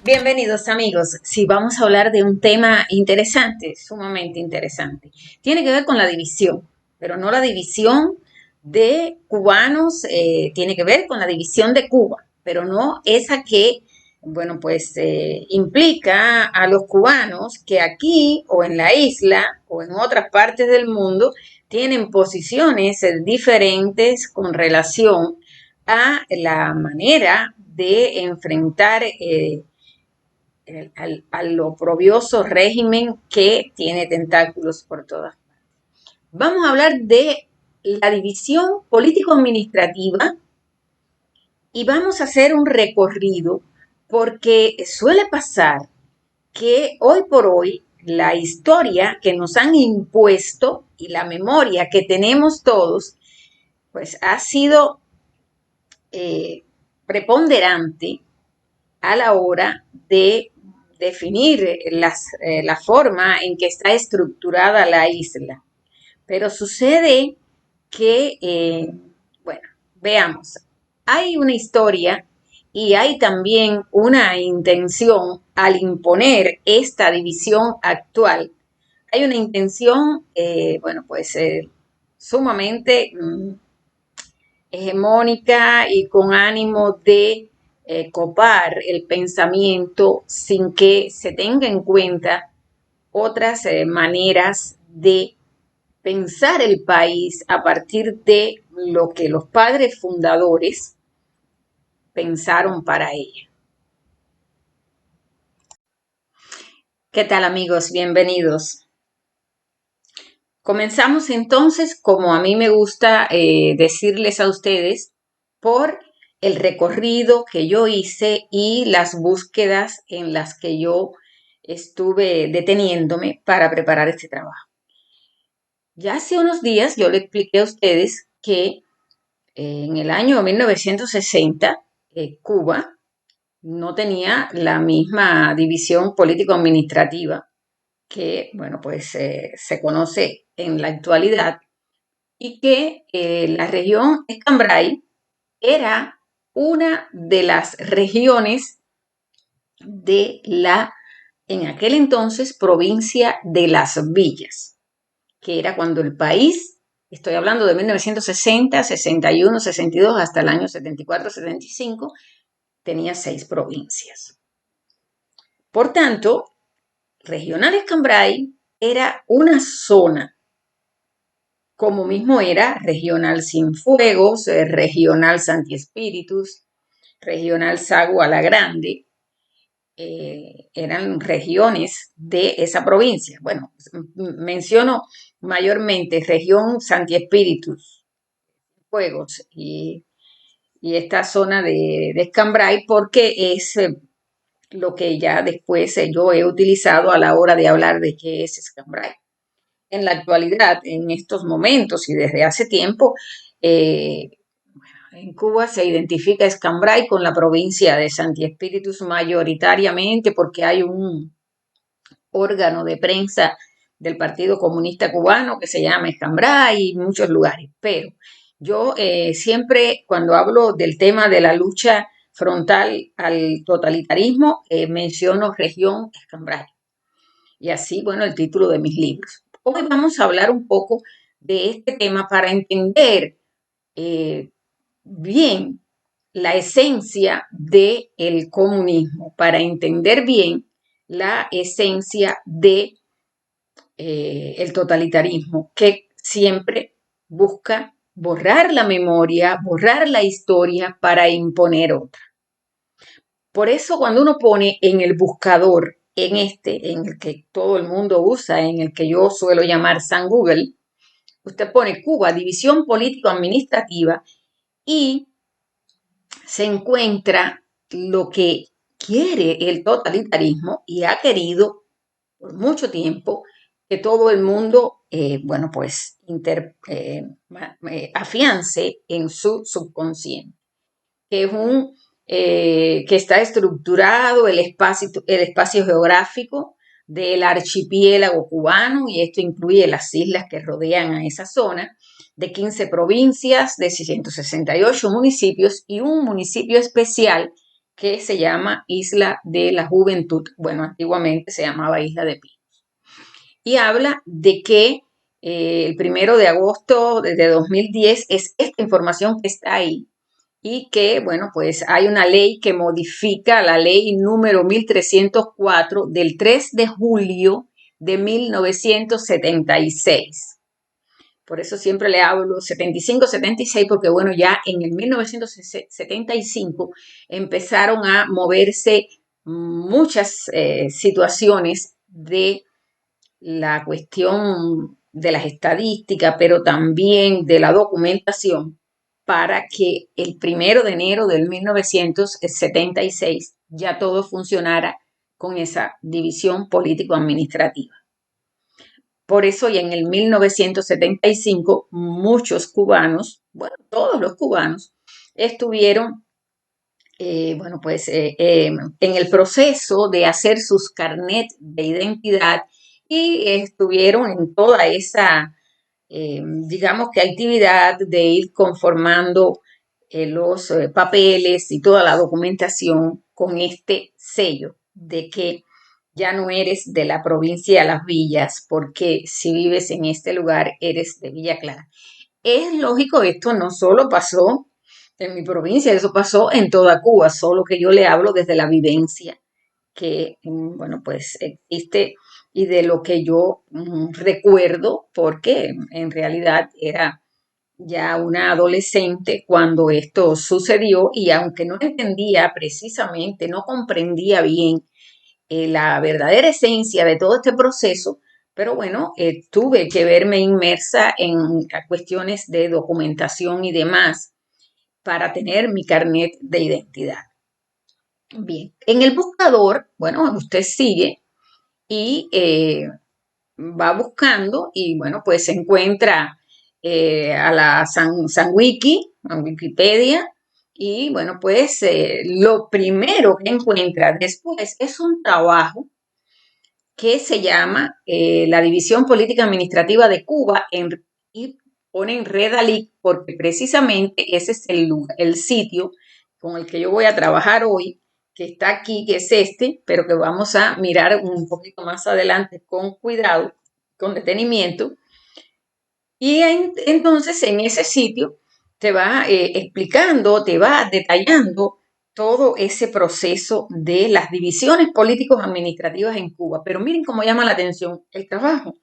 Bienvenidos amigos. Sí, vamos a hablar de un tema interesante, sumamente interesante. Tiene que ver con la división, pero no la división de cubanos, tiene que ver con la división de Cuba, pero no esa que, bueno, pues implica a los cubanos que aquí o en la isla o en otras partes del mundo tienen posiciones diferentes con relación a la manera de enfrentar al oprobioso régimen que tiene tentáculos por todas. Vamos a hablar de la división político-administrativa y vamos a hacer un recorrido porque suele pasar que hoy por hoy la historia que nos han impuesto y la memoria que tenemos todos, pues ha sido preponderante a la hora de definir la forma en que está estructurada la isla. Pero sucede que, bueno, veamos, hay una historia y hay también una intención al imponer esta división actual. Hay una intención, bueno, pues sumamente hegemónica y con ánimo de copar el pensamiento sin que se tenga en cuenta otras maneras de pensar el país a partir de lo que los padres fundadores pensaron para ella. ¿Qué tal amigos? Bienvenidos. Comenzamos entonces, como a mí me gusta decirles a ustedes, por el recorrido que yo hice y las búsquedas en las que yo estuve deteniéndome para preparar este trabajo. Ya hace unos días yo le expliqué a ustedes que en el año 1960 Cuba no tenía la misma división político-administrativa que, bueno, pues se conoce en la actualidad y que la región Escambray era una de las regiones de la, en aquel entonces, provincia de Las Villas, que era cuando el país, estoy hablando de 1960, 61, 62, hasta el año 74, 75, tenía 6 provincias. Por tanto, Regional Escambray era una zona, como mismo era Regional Cienfuegos, Regional Santi Espíritus, Regional Sagua la Grande, eran regiones de esa provincia. Bueno, menciono mayormente región Santi Espíritus, Fuegos y esta zona de Escambray porque es lo que ya después yo he utilizado a la hora de hablar de qué es Escambray. En la actualidad, en estos momentos y desde hace tiempo, en Cuba se identifica Escambray con la provincia de Santi Espíritus mayoritariamente porque hay un órgano de prensa del Partido Comunista Cubano que se llama Escambray y muchos lugares. Pero yo siempre cuando hablo del tema de la lucha frontal al totalitarismo, menciono región Escambray. Y así, bueno, el título de mis libros. Hoy vamos a hablar un poco de este tema para entender bien la esencia del comunismo, para entender bien la esencia de el totalitarismo, que siempre busca borrar la memoria, borrar la historia para imponer otra. Por eso cuando uno pone en el buscador, en el que todo el mundo usa, en el que yo suelo llamar San Google, usted pone Cuba, división político-administrativa y se encuentra lo que quiere el totalitarismo y ha querido por mucho tiempo que todo el mundo, bueno, pues afiance en su subconsciente, que es que está estructurado el espacio geográfico del archipiélago cubano, y esto incluye las islas que rodean a esa zona, de 15 provincias, de 668 municipios y un municipio especial que se llama Isla de la Juventud. Bueno, antiguamente se llamaba Isla de Pinos. Y habla de que el 1 de agosto de 2010 es esta información que está ahí y que, bueno, pues hay una ley que modifica la ley número 1304 del 3 de julio de 1976. Por eso siempre le hablo 75, 76, porque bueno, ya en el 1975 empezaron a moverse muchas situaciones de la cuestión de las estadísticas, pero también de la documentación, para que el 1 de enero del 1976 ya todo funcionara con esa división político-administrativa. Por eso, y en el 1975, muchos cubanos, bueno, todos los cubanos, estuvieron, bueno, pues en el proceso de hacer sus carnet de identidad y estuvieron en toda esa, digamos que actividad de ir conformando los papeles y toda la documentación con este sello de que ya no eres de la provincia de Las Villas, porque si vives en este lugar eres de Villa Clara. Es lógico, esto no solo pasó en mi provincia, eso pasó en toda Cuba, solo que yo le hablo desde la vivencia que, bueno, pues existe y de lo que yo recuerdo, porque en realidad era ya una adolescente cuando esto sucedió y aunque no entendía precisamente, no comprendía bien la verdadera esencia de todo este proceso, pero bueno, tuve que verme inmersa en cuestiones de documentación y demás para tener mi carnet de identidad. Bien, en el buscador, bueno, usted sigue y va buscando y bueno, pues se encuentra a la San a Wikipedia, y bueno, pues lo primero que encuentra después es un trabajo que se llama la División Política Administrativa de Cuba y ponen Redalic porque precisamente ese es el sitio con el que yo voy a trabajar hoy, que está aquí, que es este, pero que vamos a mirar un poquito más adelante con cuidado, con detenimiento. Y entonces en ese sitio te va explicando, te va detallando todo ese proceso de las divisiones políticos administrativas en Cuba. Pero miren cómo llama la atención el trabajo.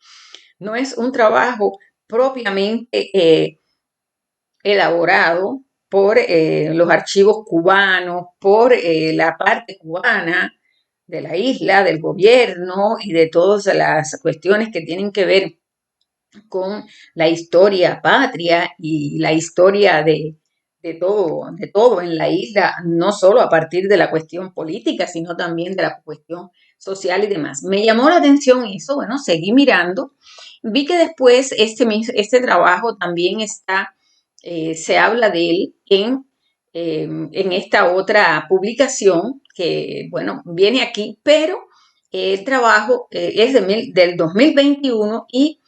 No es un trabajo propiamente elaborado por los archivos cubanos, por la parte cubana de la isla, del gobierno y de todas las cuestiones que tienen que ver con la historia patria y la historia de todo en la isla, no solo a partir de la cuestión política, sino también de la cuestión social y demás. Me llamó la atención eso, bueno, seguí mirando, vi que después este trabajo también está, se habla de él en esta otra publicación que, bueno, viene aquí, pero el trabajo es del 2021 y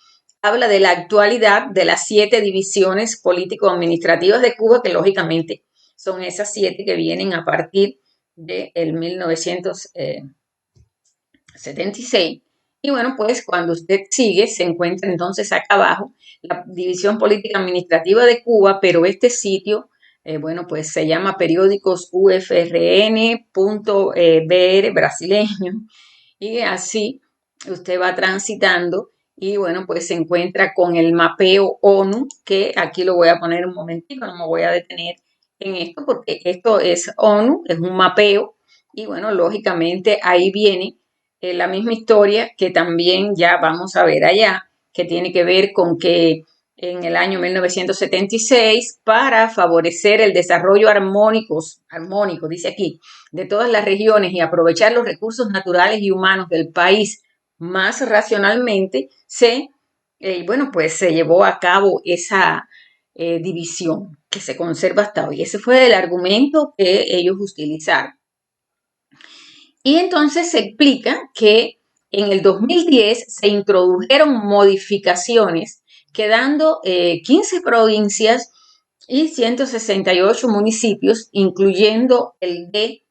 habla de la actualidad de las 7 divisiones político-administrativas de Cuba, que lógicamente son esas 7 que vienen a partir del 1976. Y bueno, pues cuando usted sigue, se encuentra entonces acá abajo la División Política Administrativa de Cuba, pero este sitio, bueno, pues se llama periódicos ufrn.br brasileño, y así usted va transitando y bueno, pues se encuentra con el mapeo ONU, que aquí lo voy a poner un momentito, no me voy a detener en esto porque esto es ONU, es un mapeo y bueno, lógicamente ahí viene la misma historia que también ya vamos a ver allá, que tiene que ver con que en el año 1976, para favorecer el desarrollo armónico, dice aquí, de todas las regiones y aprovechar los recursos naturales y humanos del país más racionalmente, bueno, pues se llevó a cabo esa división que se conserva hasta hoy. Ese fue el argumento que ellos utilizaron. Y entonces se explica que en el 2010 se introdujeron modificaciones quedando 15 provincias y 168 municipios, incluyendo el de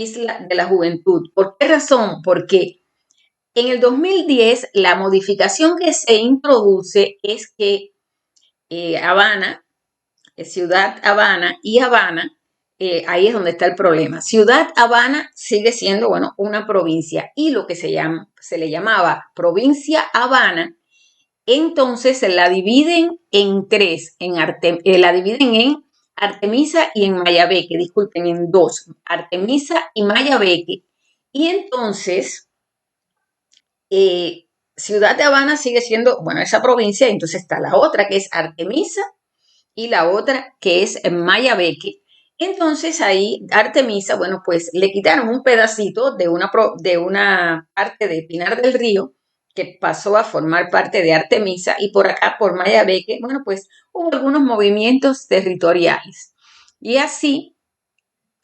Isla de la Juventud. ¿Por qué razón? Porque en el 2010 la modificación que se introduce es que Habana, Ciudad Habana y Habana, ahí es donde está el problema. Ciudad Habana sigue siendo, bueno, una provincia y lo que se le llamaba provincia Habana, entonces la dividen en tres, la dividen en Artemisa y en Mayabeque, disculpen, en dos, Artemisa y Mayabeque. Y entonces eh, Ciudad de Habana sigue siendo, bueno, esa provincia, entonces está la otra que es Artemisa y la otra que es Mayabeque. Entonces ahí Artemisa, bueno, pues le quitaron un pedacito de una parte de Pinar del Río que pasó a formar parte de Artemisa y por acá, por Mayabeque, bueno, pues hubo algunos movimientos territoriales. Y así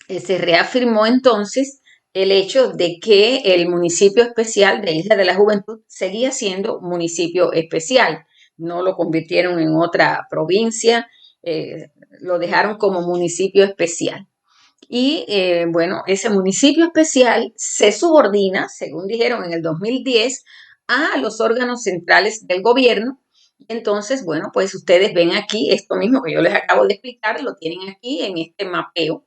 se reafirmó entonces el hecho de que el municipio especial de Isla de la Juventud seguía siendo municipio especial. No lo convirtieron en otra provincia, lo dejaron como municipio especial. Y bueno, ese municipio especial se subordina, según dijeron en el 2010, a los órganos centrales del gobierno. Entonces, bueno, pues ustedes ven aquí esto mismo que yo les acabo de explicar, lo tienen aquí en este mapeo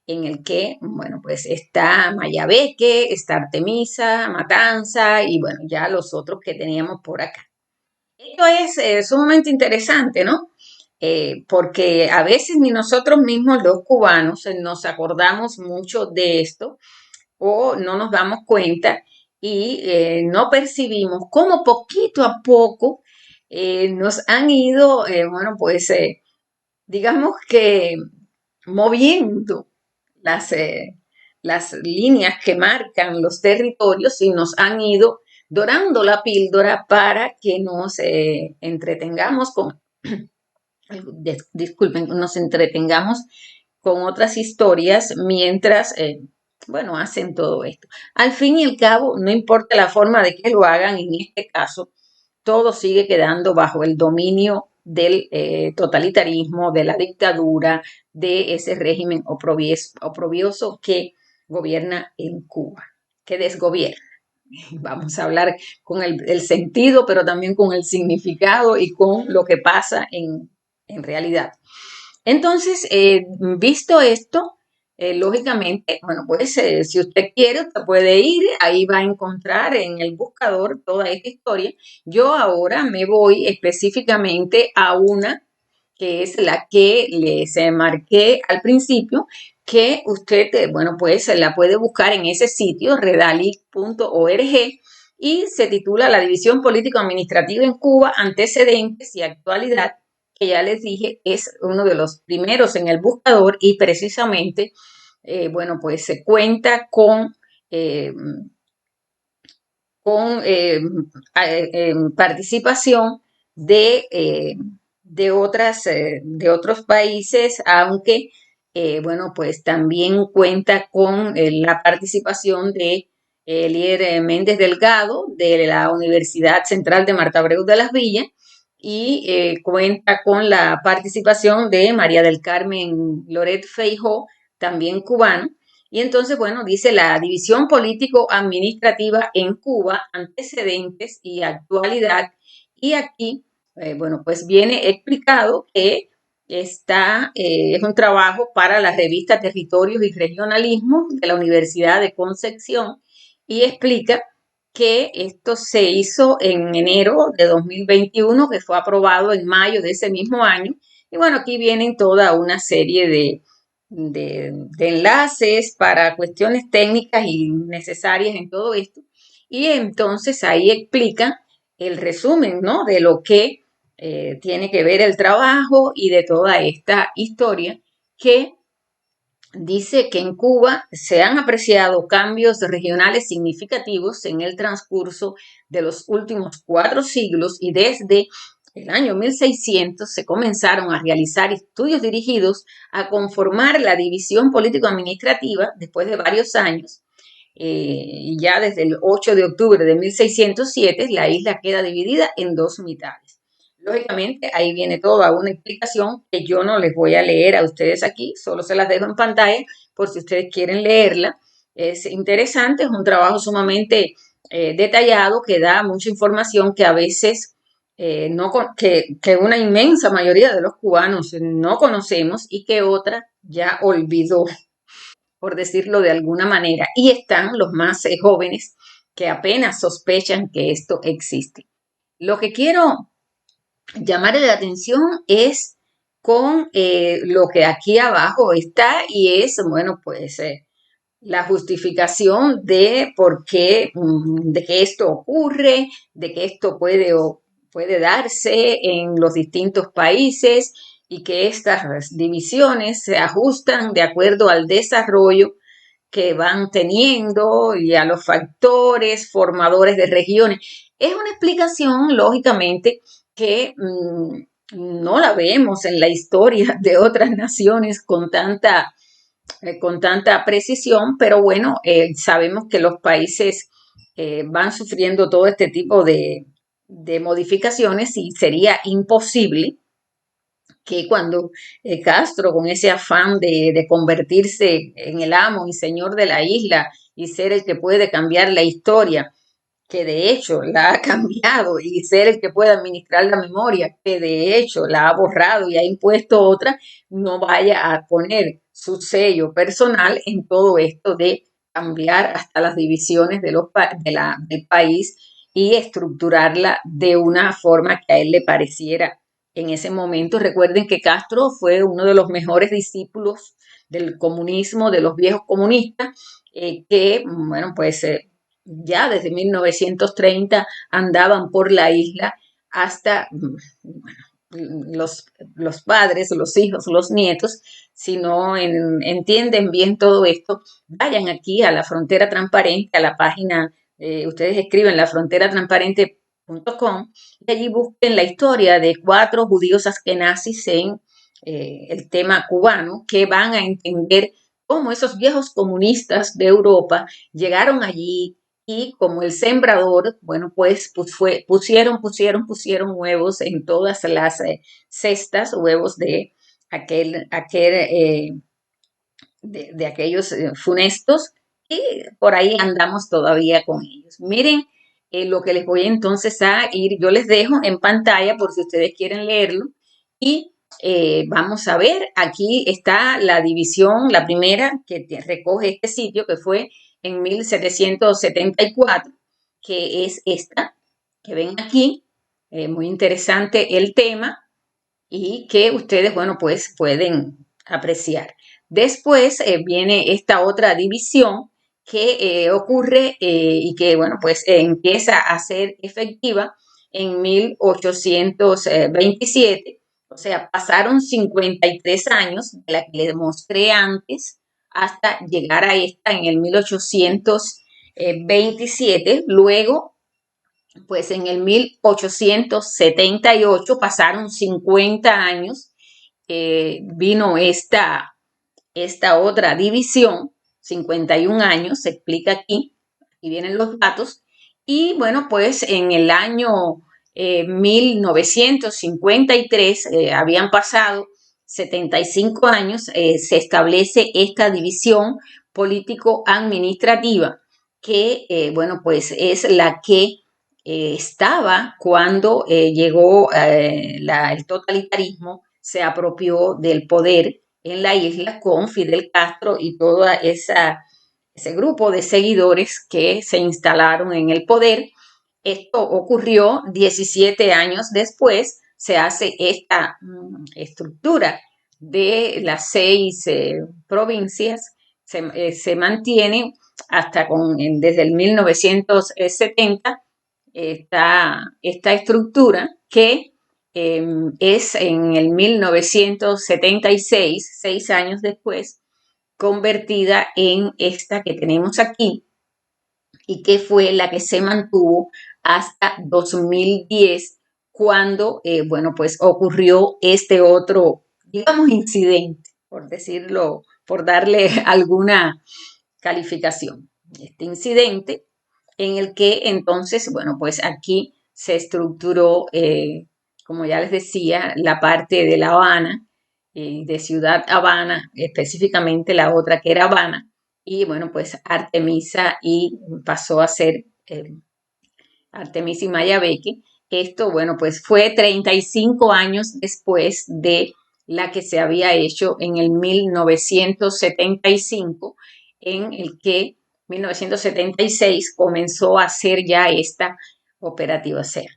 en el que, bueno, pues está Mayabeque, está Artemisa, Matanza y bueno, ya los otros que teníamos por acá. Esto es sumamente interesante, ¿no? Porque a veces ni nosotros mismos los cubanos nos acordamos mucho de esto o no nos damos cuenta y no percibimos cómo poquito a poco nos han ido, bueno, pues digamos que moviendo las, eh, las líneas que marcan los territorios y nos han ido dorando la píldora para que nos entretengamos con, disculpen, nos entretengamos con otras historias mientras, bueno, hacen todo esto. Al fin y al cabo, no importa la forma de que lo hagan, en este caso, todo sigue quedando bajo el dominio del totalitarismo, de la dictadura, de ese régimen oprobioso que gobierna en Cuba, que desgobierna. Vamos a hablar con el sentido, pero también con el significado y con lo que pasa en realidad. Entonces, visto esto, lógicamente, bueno, pues si usted quiere, usted puede ir, ahí va a encontrar en el buscador toda esta historia. Yo ahora me voy específicamente a una que es la que les marqué al principio, que usted, bueno, pues la puede buscar en ese sitio, redalic.org, y se titula La división político-administrativa en Cuba, antecedentes y actualidad, que ya les dije es uno de los primeros en el buscador y precisamente, bueno, pues se cuenta eh, con participación de, eh, de otros países, aunque, bueno, pues también cuenta con la participación de Elier Méndez Delgado de la Universidad Central de Marta Abreu de las Villas y cuenta con la participación de María del Carmen Loret Feijó, también cubano. Y entonces, bueno, dice la división político-administrativa en Cuba, antecedentes y actualidad. Y aquí, bueno, pues viene explicado que es un trabajo para la revista Territorios y Regionalismo de la Universidad de Concepción y explica que esto se hizo en enero de 2021, que fue aprobado en mayo de ese mismo año. Y bueno, aquí vienen toda una serie de enlaces para cuestiones técnicas y necesarias en todo esto. Y entonces ahí explica el resumen, ¿no? De lo que tiene que ver el trabajo y de toda esta historia que dice que en Cuba se han apreciado cambios regionales significativos en el transcurso de los últimos 4 siglos y desde el año 1600 se comenzaron a realizar estudios dirigidos a conformar la división político-administrativa después de varios años. Ya desde el 8 de octubre de 1607 la isla queda dividida en dos mitades. Lógicamente, ahí viene toda una explicación que yo no les voy a leer a ustedes aquí, solo se las dejo en pantalla por si ustedes quieren leerla. es interesante, es un trabajo sumamente detallado que da mucha información que a veces no, que una inmensa mayoría de los cubanos no conocemos y que otra ya olvidó, por decirlo de alguna manera. Y están los más jóvenes que apenas sospechan que esto existe. Lo que quiero llamarle la atención es con lo que aquí abajo está y es, bueno, pues la justificación de por qué, de que esto ocurre, de que esto puede darse en los distintos países y que estas divisiones se ajustan de acuerdo al desarrollo que van teniendo y a los factores formadores de regiones. Es una explicación, lógicamente, que no la vemos en la historia de otras naciones con tanta precisión, pero bueno, sabemos que los países van sufriendo todo este tipo de modificaciones y sería imposible que cuando Castro, con ese afán de convertirse en el amo y señor de la isla y ser el que puede cambiar la historia, que de hecho la ha cambiado, y ser el que pueda administrar la memoria, que de hecho la ha borrado y ha impuesto otra, no vaya a poner su sello personal en todo esto de cambiar hasta las divisiones del país y estructurarla de una forma que a él le pareciera en ese momento. Recuerden que Castro fue uno de los mejores discípulos del comunismo, de los viejos comunistas, que, bueno, pues ya desde 1930 andaban por la isla hasta bueno, los padres, los hijos, los nietos. Si no entienden bien todo esto, vayan aquí a la Frontera Transparente, a la página, ustedes escriben lafronteratransparente.com y allí busquen la historia de 4 judíos askenazis en el tema cubano, que van a entender cómo esos viejos comunistas de Europa llegaron allí y como el sembrador, bueno, pues pusieron huevos en todas las cestas, huevos de de aquellos funestos, y por ahí andamos todavía con ellos. Miren lo que les voy entonces a ir, yo les dejo en pantalla por si ustedes quieren leerlo y vamos a ver, aquí está la división, la primera que recoge este sitio que fue en 1774, que es esta, que ven aquí, muy interesante el tema y que ustedes, bueno, pues pueden apreciar. Después viene esta otra división que ocurre y que, bueno, pues empieza a ser efectiva en 1827. O sea, pasaron 53 años de la que les mostré antes hasta llegar a esta en el 1827. Luego, pues en el 1878 pasaron 50 años, vino esta otra división, 51 años, se explica aquí, y vienen los datos, y bueno, pues en el año 1953 habían pasado 75 años, se establece esta división político-administrativa, que bueno, pues es la que estaba cuando llegó el totalitarismo, se apropió del poder en la isla con Fidel Castro y todo ese grupo de seguidores que se instalaron en el poder. Esto ocurrió 17 años después, se hace esta estructura de las 6 provincias, se mantiene hasta desde el 1970 esta estructura que es en el 1976, 6 años después, convertida en esta que tenemos aquí y que fue la que se mantuvo hasta 2010 cuando, bueno, pues ocurrió este otro, digamos, incidente, por decirlo, por darle alguna calificación. Este incidente en el que entonces, bueno, pues aquí se estructuró, como ya les decía, la parte de La Habana, de Ciudad Habana, específicamente la otra que era Habana, y bueno, pues Artemisa y pasó a ser Artemisa y Mayabeque. Esto, bueno, pues fue 35 años después de la que se había hecho en el 1975, en el que 1976 comenzó a hacer ya esta operativa. O sea,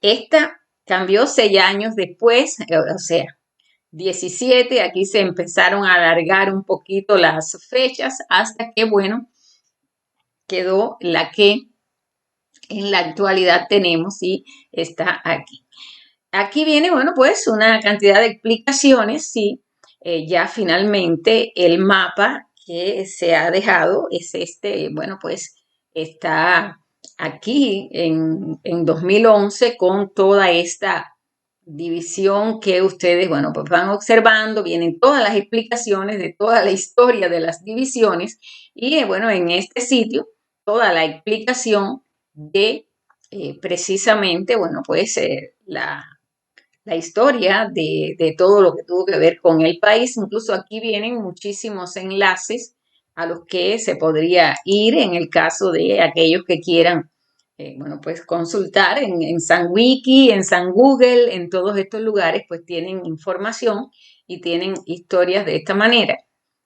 esta cambió 6 años después, o sea, 17, aquí se empezaron a alargar un poquito las fechas hasta que, bueno, quedó la que en la actualidad tenemos y está aquí. Aquí viene, bueno, pues una cantidad de explicaciones, sí, ya finalmente el mapa que se ha dejado es este, bueno, pues está aquí en 2011 con toda esta división que ustedes, bueno, pues van observando, vienen todas las explicaciones de toda la historia de las divisiones y, bueno, en este sitio, toda la explicación de precisamente, bueno, pues la historia de todo lo que tuvo que ver con el país. Incluso aquí vienen muchísimos enlaces a los que se podría ir en el caso de aquellos que quieran, bueno, pues consultar en San Wiki, en San Google, en todos estos lugares, pues tienen información y tienen historias de esta manera.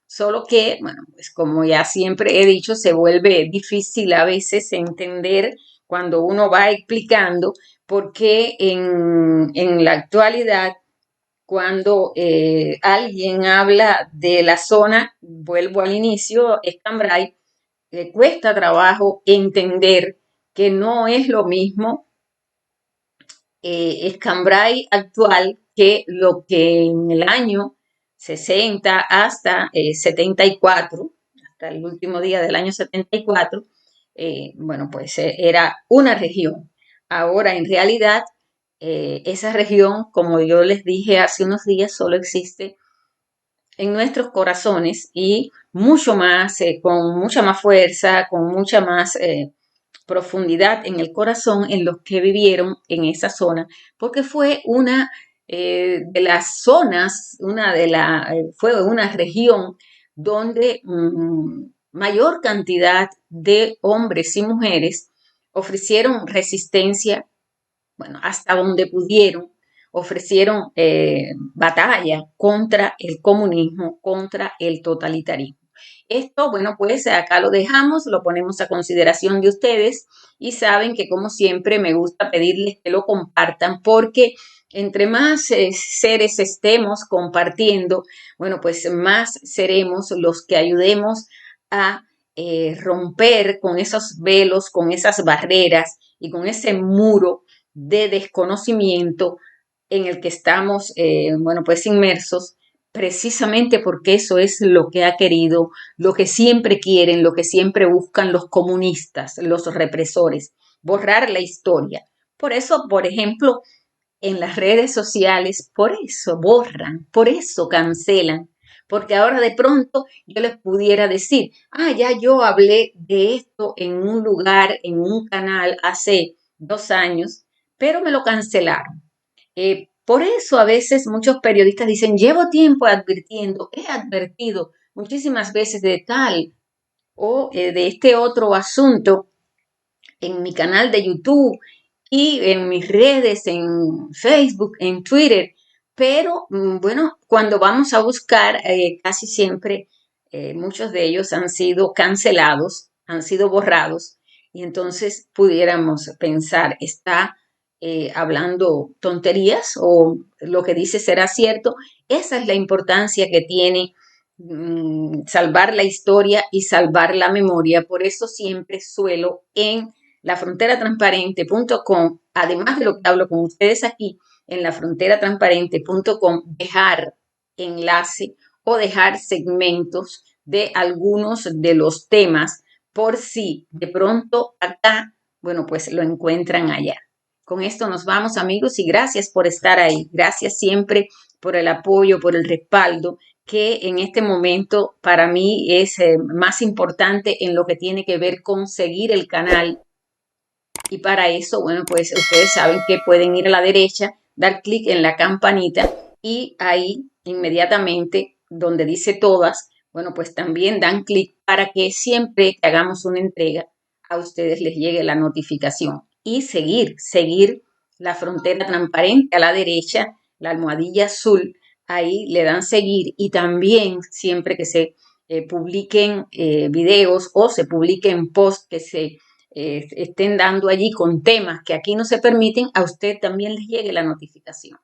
Solo que, bueno, pues como ya siempre he dicho, se vuelve difícil a veces entender cuando uno va explicando porque en la actualidad, cuando alguien habla de la zona, vuelvo al inicio, Escambray, le cuesta trabajo entender que no es lo mismo Escambray actual que lo que en el año 60 hasta 74, hasta el último día del año 74, bueno, pues era una región. Ahora, en realidad, esa región, como yo les dije hace unos días, solo existe en nuestros corazones y mucho más, con mucha más fuerza, con mucha más profundidad en el corazón en los que vivieron en esa zona, porque fue una de las zonas, fue una región donde mayor cantidad de hombres y mujeres ofrecieron resistencia, bueno, hasta donde pudieron, ofrecieron batalla contra el comunismo, contra el totalitarismo. Esto, bueno, pues acá lo dejamos, lo ponemos a consideración de ustedes y saben que como siempre me gusta pedirles que lo compartan porque entre más seres estemos compartiendo, bueno, pues más seremos los que ayudemos a romper con esos velos, con esas barreras y con ese muro de desconocimiento en el que estamos, bueno, pues inmersos, precisamente porque eso es lo que ha querido, lo que siempre quieren, lo que siempre buscan los comunistas, los represores, borrar la historia. Por eso, por ejemplo, en las redes sociales, por eso borran, por eso cancelan, porque ahora de pronto yo les pudiera decir, ya yo hablé de esto en un lugar, en un canal hace 2 años, pero me lo cancelaron. Por eso a veces muchos periodistas dicen, llevo tiempo advirtiendo, he advertido muchísimas veces de tal o de este otro asunto en mi canal de YouTube y en mis redes, en Facebook, en Twitter. Pero bueno, cuando vamos a buscar, casi siempre muchos de ellos han sido cancelados, han sido borrados. Y entonces pudiéramos pensar, ¿está hablando tonterías o lo que dice será cierto? Esa es la importancia que tiene salvar la historia y salvar la memoria. Por eso siempre suelo en lafronteratransparente.com, además de lo que hablo con ustedes aquí, en lafronteratransparente.com, dejar enlace o dejar segmentos de algunos de los temas por si de pronto acá, bueno, pues lo encuentran allá. Con esto nos vamos, amigos, y gracias por estar ahí. Gracias siempre por el apoyo, por el respaldo que en este momento para mí es más importante en lo que tiene que ver con seguir el canal. Y para eso, bueno, pues ustedes saben que pueden ir a la derecha, dar clic en la campanita y ahí inmediatamente donde dice todas, Bueno, pues también dan clic para que siempre que hagamos una entrega, a ustedes les llegue la notificación. Y seguir la frontera transparente a la derecha, la almohadilla azul, ahí le dan seguir y también siempre que se publiquen videos o se publiquen posts que se estén dando allí con temas que aquí no se permiten, a usted también les llegue la notificación.